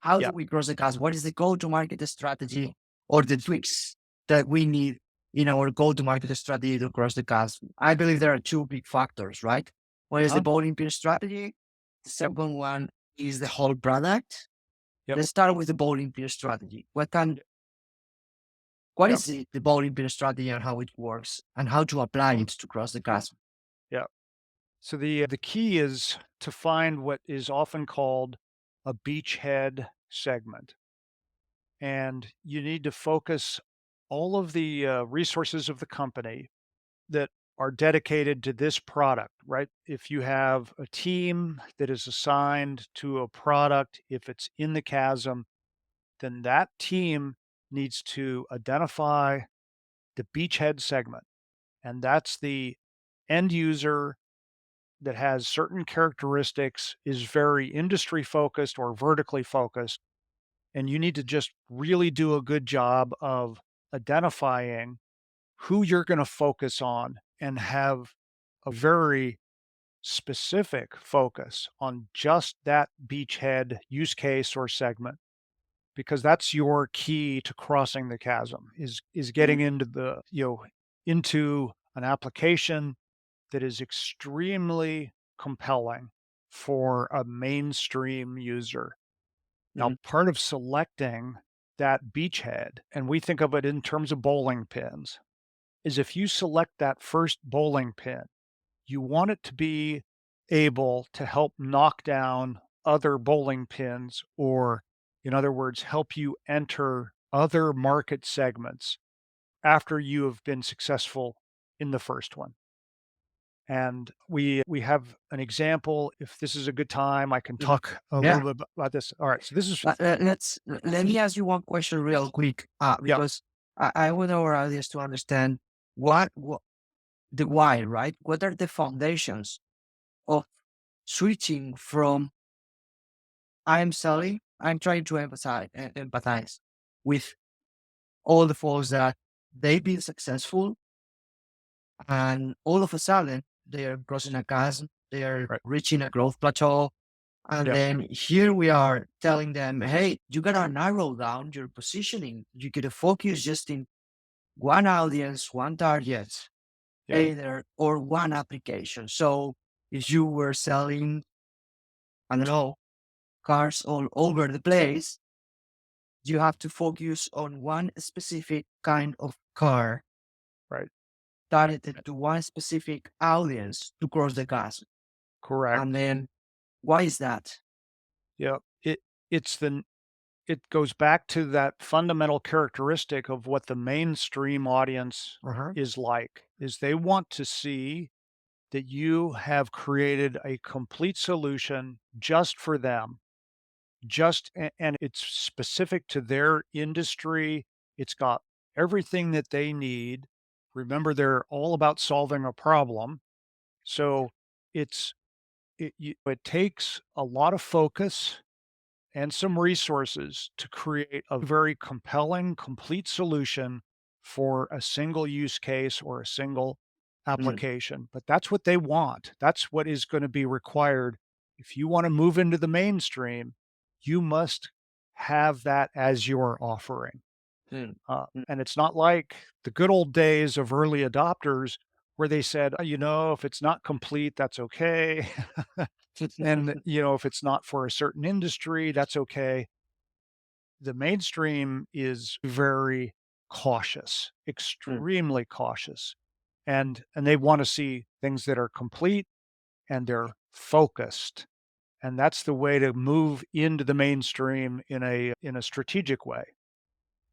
How do Yeah. we cross the chasm? What is the go-to-market strategy or the tweaks that we need in our go-to-market strategy to cross the chasm? I believe there are two big factors, right? One is the Uh-huh. bowling pin strategy. The second one is the whole product. Yep. Let's start with the bowling pin strategy. What Yep. is the bowling pin strategy and how it works and how to apply it to cross the chasm? Yep. So the key is to find what is often called a beachhead segment, and you need to focus all of the resources of the company that are dedicated to this product, right? If you have a team that is assigned to a product, if it's in the chasm, then that team needs to identify the beachhead segment. And that's the end user that has certain characteristics, is very industry focused or vertically focused. And you need to just really do a good job of identifying who you're going to focus on and have a very specific focus on just that beachhead use case or segment, because that's your key to crossing the chasm is Mm, getting into the into an application that is extremely compelling for a mainstream user. Now, mm, part of selecting that beachhead, and we think of it in terms of bowling pins, is if you select that first bowling pin, you want it to be able to help knock down other bowling pins, or, in other words, help you enter other market segments after you have been successful in the first one. And we have an example. If this is a good time, I can mhm. talk a Yeah. little bit about this. All right. So this is Let me ask you one question real quick, yeah, because I want our audience to understand what the why, right? What are the foundations of switching from I'm selling, I'm trying to empathize with all the folks that they've been successful and all of a sudden they are crossing a chasm, they are right. reaching a growth plateau. And Yep. then here we are telling them, hey, you gotta narrow down your positioning. You gotta focus just in one audience, one target, Yep. either or one application. So if you were selling, I don't know, cars all over the place, you have to focus on one specific kind of car Right. targeted to one specific audience to cross the chasm. And Correct. then why is that? Yep. It's the it goes back to that fundamental characteristic of what the mainstream audience Uh-huh. is like, is they want to see that you have created a complete solution just for them, and it's specific to their industry. It's got everything that they need. Remember, they're all about solving a problem. So it's it takes a lot of focus and some resources to create a very compelling, complete solution for a single use case or a single Mm, application. But that's what they want. That's what is going to be required. If you want to move into the mainstream, you must have that as your offering. mm, mm, And it's not like the good old days of early adopters where they said, "Oh, if it's not complete, that's okay." And, if it's not for a certain industry, that's okay. The mainstream is very cautious, mm. extremely cautious, and they wanna see things that are complete and they're focused, and that's the way to move into the mainstream in a strategic way.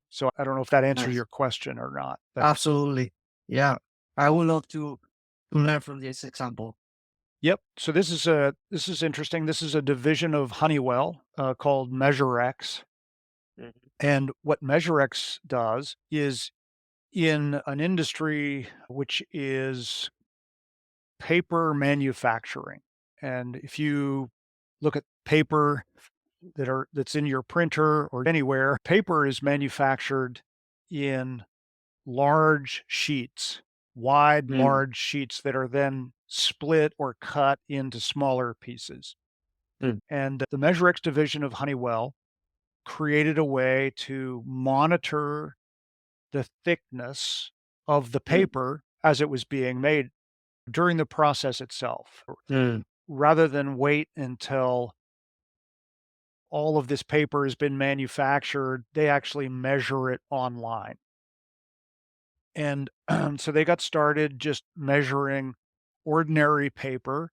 So I don't know if that answers Nice. your question or not, but Absolutely. Yeah. I would love to learn from this example. yep. So this is interesting. This is a division of Honeywell, called MeasureX, Mhm. and what MeasureX does is, in an industry which is paper manufacturing. And if you look at paper that's in your printer or anywhere, paper is manufactured in large sheets, wide, Mm, large sheets that are then split or cut into smaller pieces. mm, And the MeasureX division of Honeywell created a way to monitor the thickness of the Mm, paper as it was being made during the process itself, mm, rather than wait until all of this paper has been manufactured. They actually measure it online. And so they got started just measuring ordinary paper,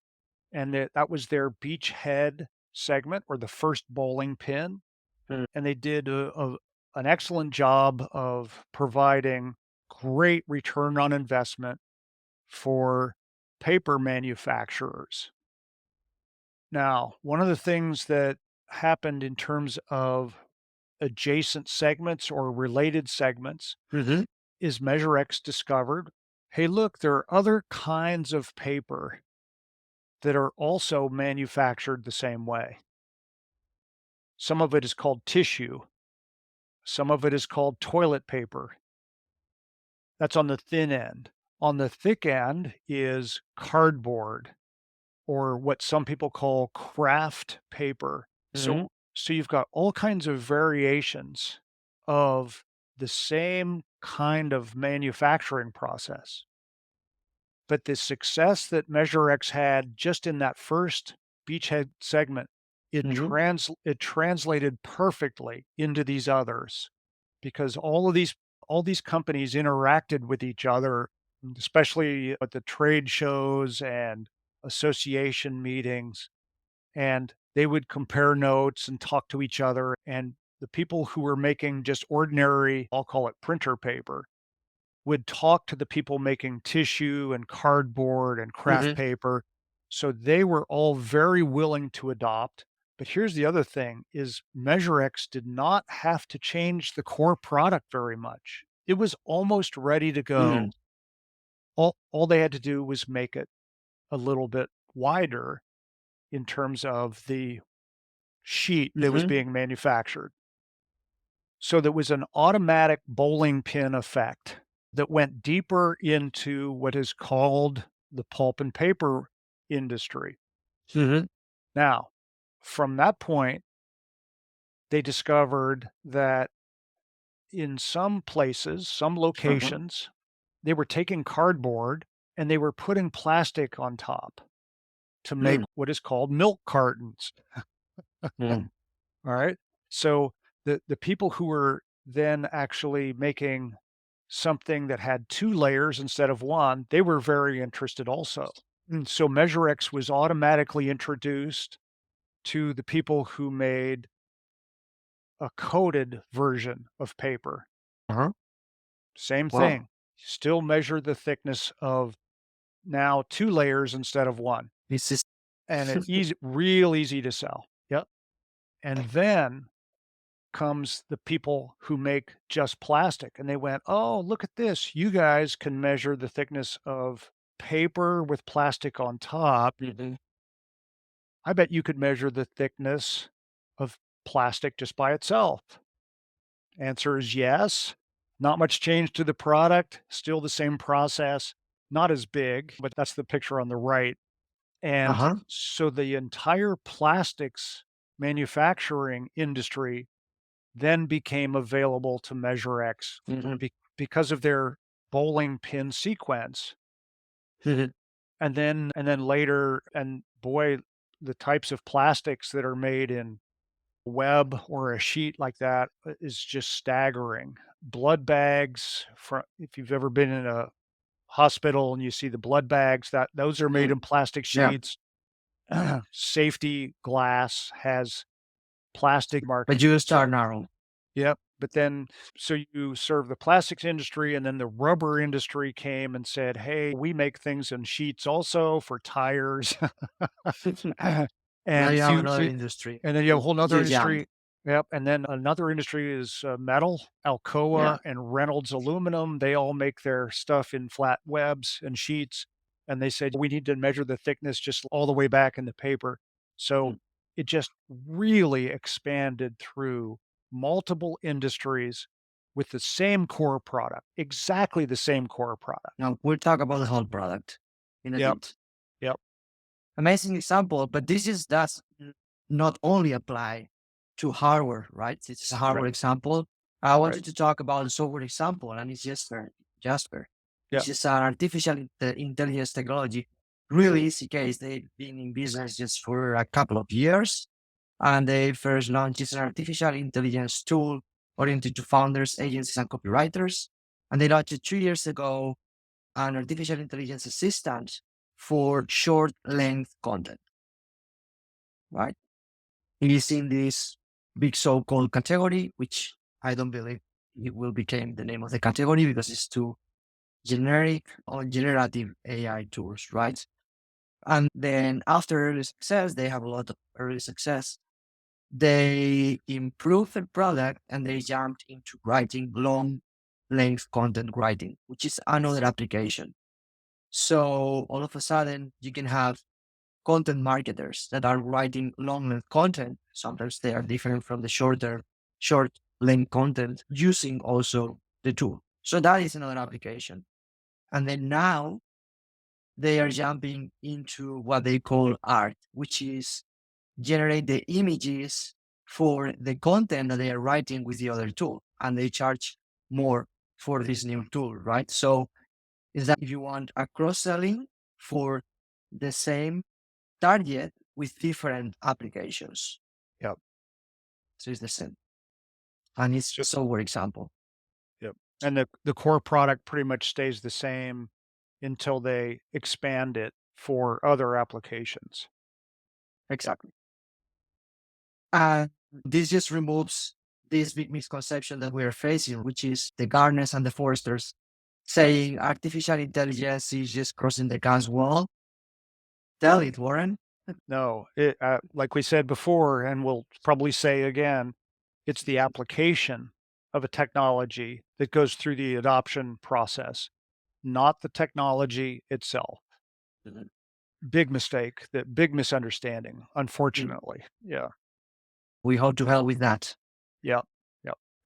and that was their beachhead segment, or the first bowling pin. mm, And they did an excellent job of providing great return on investment for paper manufacturers. Now, one of the things that happened in terms of adjacent segments or related segments mhm, is MeasureX discovered, hey, look, there are other kinds of paper that are also manufactured the same way. Some of it is called tissue, some of it is called toilet paper. That's on the thin end. On the thick end is cardboard, or what some people call craft paper. mhm, So you've got all kinds of variations of the same kind of manufacturing process. But the success that MeasureX had just in that first beachhead segment, mhm, it translated perfectly into these others, because all these companies interacted with each other, especially at the trade shows and association meetings, and they would compare notes and talk to each other. And the people who were making just ordinary, I'll call it printer paper, would talk to the people making tissue and cardboard and craft mhm, paper. So they were all very willing to adopt. But here's the other thing is MeasureX did not have to change the core product very much. It was almost ready to mm, go. All they had to do was make it a little bit wider in terms of the sheet that was mhm, being manufactured. So there was an automatic bowling pin effect that went deeper into what is called the pulp and paper industry. mhm, Now, from that point, they discovered that in some places, some uh-huh, locations, they were taking cardboard and they were putting plastic on top to make mm, what is called milk cartons. mm, All right. So the people who were then actually making something that had 2 layers instead of 1, they were very interested also. And so MeasureX was automatically introduced to the people who made a coated version of paper. uh-huh. Same Wow, thing. Still measure the thickness of now 2 layers instead of 1, this is and it real easy to sell. Yep. And then comes the people who make just plastic, and they went, "Oh, look at this. You guys can measure the thickness of paper with plastic on top. mhm, I bet you could measure the thickness of plastic just by itself." Answer is yes. Not much change to the product, still the same process, not as big, but that's the picture on the right. And uh-huh, so the entire plastics manufacturing industry then became available to MeasureX mhm, because of their bowling pin sequence. mhm, And then later, and boy, the types of plastics that are made in web or a sheet like that is just staggering. Blood bags, if you've ever been in a hospital and you see the blood bags, that those are made mm, in plastic yeah, sheets. Safety glass has plastic but markings. you So start narrow. yep, but then so you serve the plastics industry, and then the rubber industry came and said, "Hey, we make things in sheets also for tires." Now And you have so another so industry. and then you have a whole You other jump. industry. Yep, and then another industry is, metal. Yeah. Alcoa and Reynolds Aluminum, they all make their stuff in flat webs and sheets, and they said, "We need to measure the thickness just all the way back in the paper." So Mm. it just really expanded through multiple industries with the same core product, exactly the same core product. Now we'll talk about the whole product in a Yep, bit. yep. Amazing example, but this is does not only apply. to hardware, right? This is a Right. hardware example. I Right. wanted to talk about a software example, and it's Jasper, Yeah. which is an artificial intelligence technology. Really easy case. They've been in business just for a couple of years, and they first launched an artificial intelligence tool oriented to founders, agencies, and copywriters. And they launched it 2 years ago an artificial intelligence assistant for short length content, right? It is in this big so-called category, which I don't believe it will become the name of the category because it's too generic or generative AI tools, right? And then after early success, they have a lot of early success. They improved the product and they jumped into writing long length content writing, which is another application. So all of a sudden you can have content marketers that are writing long length content. Sometimes they are different from the short length content using also the tool. So that is another application. And then now they are jumping into what they call art, which is generate the images for the content that they are writing with the other tool. And they charge more for this new tool, right? So is that if you want a cross selling for the same target with different applications. Yep. So it's the same. And it's So software example. yep. And the core product pretty much stays the same until they expand it for other applications. Yep. Exactly. And this just removes this big misconception that we are facing, which is the Garners and the Foresters saying artificial intelligence is just crossing the God's wall. Tell it, Warren. No, like we said before, and we'll probably say again, it's the application of a technology that goes through the adoption process, not the technology itself. Mhm. Big mistake, that big misunderstanding, Mm. unfortunately. Yeah. We hope to help with that. Yeah.